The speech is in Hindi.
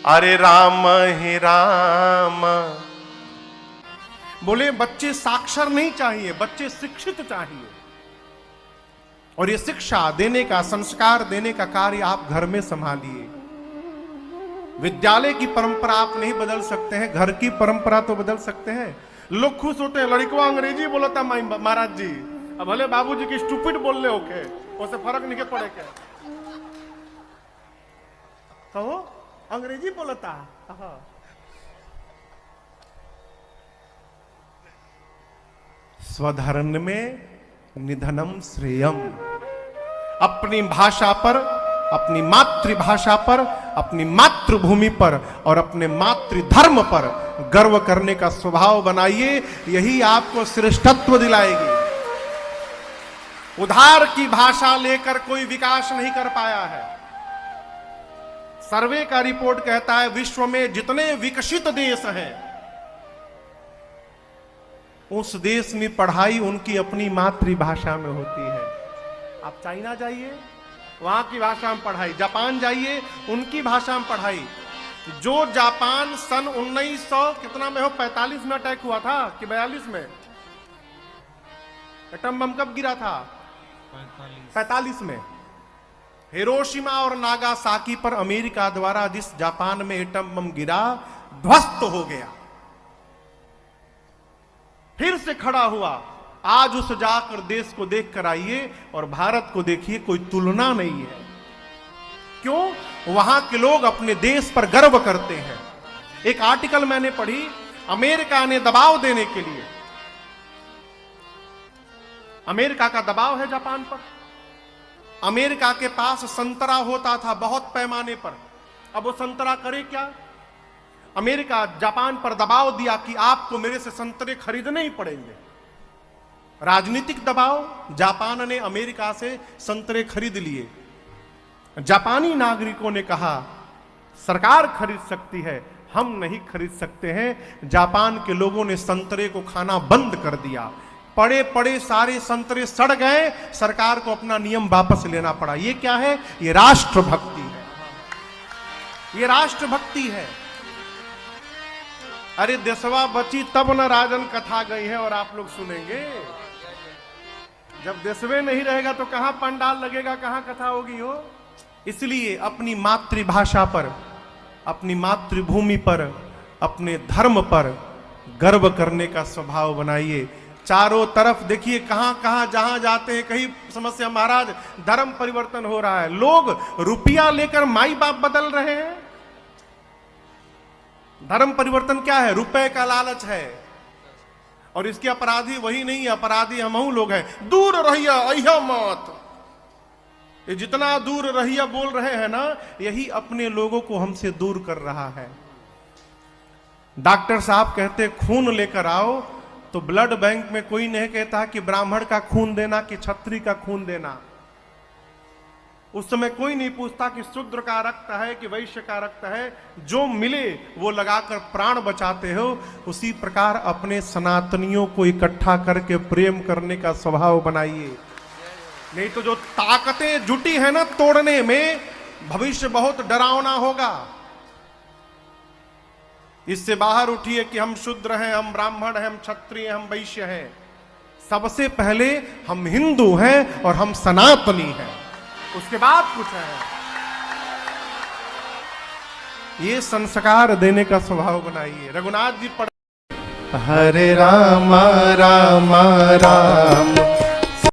अरे राम ही राम। बोले बच्चे साक्षर नहीं चाहिए, बच्चे शिक्षित चाहिए। और ये शिक्षा देने का, संस्कार देने का कार्य आप घर में संभालिए। विद्यालय की परंपरा आप नहीं बदल सकते हैं, घर की परंपरा तो बदल सकते हैं। लोग खुश होते हैं, लड़का अंग्रेजी बोलता महाराज जी, अब भले बाबूजी की स्टूपिड बोल रहे होके, उससे फर्क नहीं पड़े क्या। कहो अंग्रेजी बोलता। स्वधर्म में निधनम श्रेयम। अपनी भाषा पर, अपनी मातृभाषा पर, अपनी मातृभूमि पर और अपने मातृधर्म पर गर्व करने का स्वभाव बनाइए। यही आपको श्रेष्ठत्व दिलाएगी। उधार की भाषा लेकर कोई विकास नहीं कर पाया है। सर्वे का रिपोर्ट कहता है विश्व में जितने विकसित देश हैं, उस देश में पढ़ाई उनकी अपनी मातृभाषा में होती है। आप चाइना जाइए, वहां की भाषा में पढ़ाई। जापान जाइए, उनकी भाषा में पढ़ाई। जो जापान सन 1900 कितना में हो, 45 में अटैक हुआ था कि 42 में एटम बम कब गिरा था? 45 में। हिरोशिमा और नागासाकी पर अमेरिका द्वारा जिस जापान में एटम बम गिरा, ध्वस्त हो गया, फिर से खड़ा हुआ। आज उस जाकर देश को देख कर आइए और भारत को देखिए, कोई तुलना नहीं है। क्यों? वहां के लोग अपने देश पर गर्व करते हैं। एक आर्टिकल मैंने पढ़ी, अमेरिका ने दबाव देने के लिए, अमेरिका का दबाव है जापान पर। अमेरिका के पास संतरा होता था बहुत पैमाने पर, अब वो संतरा करे क्या? अमेरिका जापान पर दबाव दिया कि आपको मेरे से संतरे खरीदने ही पड़ेंगे। राजनीतिक दबाव, जापान ने अमेरिका से संतरे खरीद लिए। जापानी नागरिकों ने कहा सरकार खरीद सकती है, हम नहीं खरीद सकते हैं। जापान के लोगों ने संतरे को खाना बंद कर दिया। पड़े पड़े सारे संतरे सड़ गए, सरकार को अपना नियम वापस लेना पड़ा। ये क्या है? ये राष्ट्रभक्ति है, ये राष्ट्रभक्ति है। अरे देशवा बची तब न राजन कथा गई है, और आप लोग सुनेंगे। जब देशवे नहीं रहेगा तो कहां पंडाल लगेगा, कहां कथा होगी हो। इसलिए अपनी मातृभाषा पर, अपनी मातृभूमि पर, अपने धर्म पर गर्व करने का स्वभाव बनाइए। चारों तरफ देखिए, कहां कहां जहां जाते हैं कहीं समस्या। महाराज धर्म परिवर्तन हो रहा है, लोग रुपया लेकर माई बाप बदल रहे हैं। धर्म परिवर्तन क्या है? रुपए का लालच है। और इसके अपराधी वही नहीं है, अपराधी हम लोग हैं। दूर रहिया अहिया मत, ये जितना दूर रहिया बोल रहे हैं ना, यही अपने लोगों को हमसे दूर कर रहा है। डॉक्टर साहब कहते खून लेकर आओ, तो ब्लड बैंक में कोई नहीं कहता कि ब्राह्मण का खून देना कि क्षत्रिय का खून देना। उस समय कोई नहीं पूछता कि शूद्र का रक्त है कि वैश्य का रक्त है। जो मिले वो लगाकर प्राण बचाते हो। उसी प्रकार अपने सनातनियों को इकट्ठा करके प्रेम करने का स्वभाव बनाइए। नहीं तो जो ताकतें जुटी है ना तोड़ने में, भविष्य बहुत डरावना होगा। इससे बाहर उठिए कि हम शूद्र हैं, हम ब्राह्मण हैं, हम क्षत्रिय हैं, हम वैश्य हैं। सबसे पहले हम हिंदू हैं और हम सनातनी हैं, उसके बाद कुछ है। ये संस्कार देने का स्वभाव बनाइए। रघुनाथ जी पढ़, हरे राम राम राम